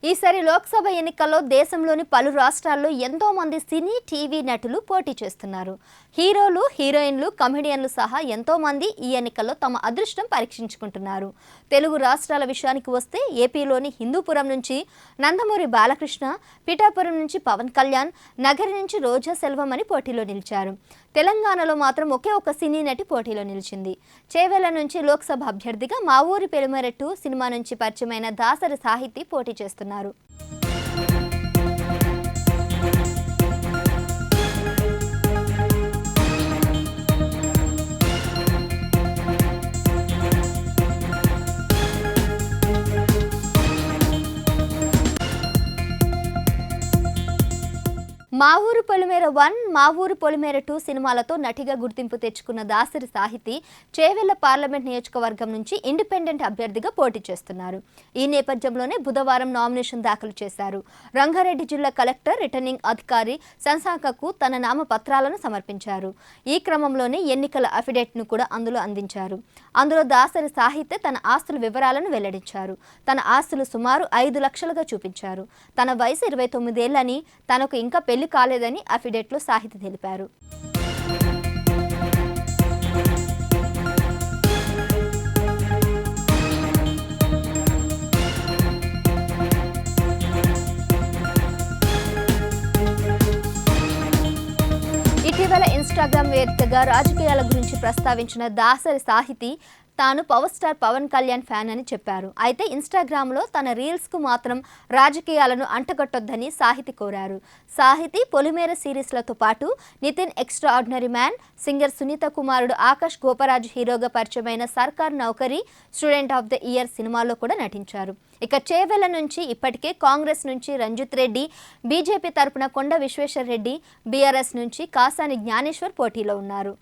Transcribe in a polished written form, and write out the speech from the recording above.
ఈసారి లోక్సభ ఎన్నికల్లో దేశంలోని పలు రాష్ట్రాల్లో ఎంతో మంది సినీ టీవీ నటులు పోటీ చేస్తున్నారు. హీరోలు, హీరోయిన్లు, కమెడియన్లు సహా ఎంతో మంది ఈ ఎన్నికల్లో తమ అదృష్టం పరీక్షించుకుంటున్నారు. తెలుగు రాష్ట్రాల విషయానికి వస్తే ఏపీలోని హిందూపురం నుంచి నందమూరి బాలకృష్ణ, పిఠాపురం నుంచి పవన్ కళ్యాణ్, నగరి నుంచి రోజా సెల్వం అని పోటీలో నిలిచారు. తెలంగాణలో మాత్రం ఒకే ఒక సినీ నటి పోటీలో నిలిచింది. చేవెళ్ల నుంచి లోక్సభ అభ్యర్థిగా మా ఊరి పొలిమేర 2 సినిమా నుంచి పరిచయమైన దాసరి సాహితి పోటీ చేస్తున్నారు. మా ఊరు పొలిమేర 1, మా ఊరు పొలిమేర 2 సినిమాలతో నటిగా గుర్తింపు తెచ్చుకున్న దాసరి సాహితి చేవెళ్ల పార్లమెంట్ నియోజకవర్గం నుంచి ఇండిపెండెంట్ అభ్యర్థిగా పోటీ చేస్తున్నారు. ఈ నేపథ్యంలోనే బుధవారం నామినేషన్ దాఖలు చేశారు. రంగారెడ్డి జిల్లా కలెక్టర్, రిటర్నింగ్ అధికారి శశాంకకు తన నామపత్రాలను సమర్పించారు. ఈ క్రమంలోనే ఎన్నికల అఫిడవిట్ను కూడా అందులో అందించారు. అందులో దాసరి సాహితి తన ఆస్తుల వివరాలను వెల్లడించారు. తన ఆస్తులు సుమారు 5 లక్షలుగా చూపించారు. తన వయసు 29 ఏళ్లని, తనకు ఇంకా పెళ్లి కాలేదని అఫిడవిట్లో సాహితి తెలిపారు. ఇటీవల ఇన్స్టాగ్రామ్ వేదికగా రాజకీయాల గురించి ప్రస్తావించిన దాసరి సాహితి తాను power star Pawan Kalyan fan అని చెప్పారు. అయితే ఇన్స్టాగ్రామ్లో తన రీల్స్కు మాత్రం రాజకీయాలను అంటగట్టొద్దని సాహితి కోరారు. సాహితి పొలిమేర సిరీస్లతో పాటు Nithiin extraordinary man, singer Sunitha కుమారుడు ఆకాష్ గోపరాజు హీరోగా పరిచయమైన Sarkaar Naukari, student of the year సినిమాల్లో కూడా నటించారు. ఇక చేవెళ్ల నుంచి ఇప్పటికే కాంగ్రెస్ నుంచి రంజిత్ రెడ్డి, బీజేపీ తరపున కొండ విశ్వేశ్వర్ రెడ్డి, బీఆర్ఎస్ నుంచి కాసాని జ్ఞానేశ్వర్ పోటీలో ఉన్నారు.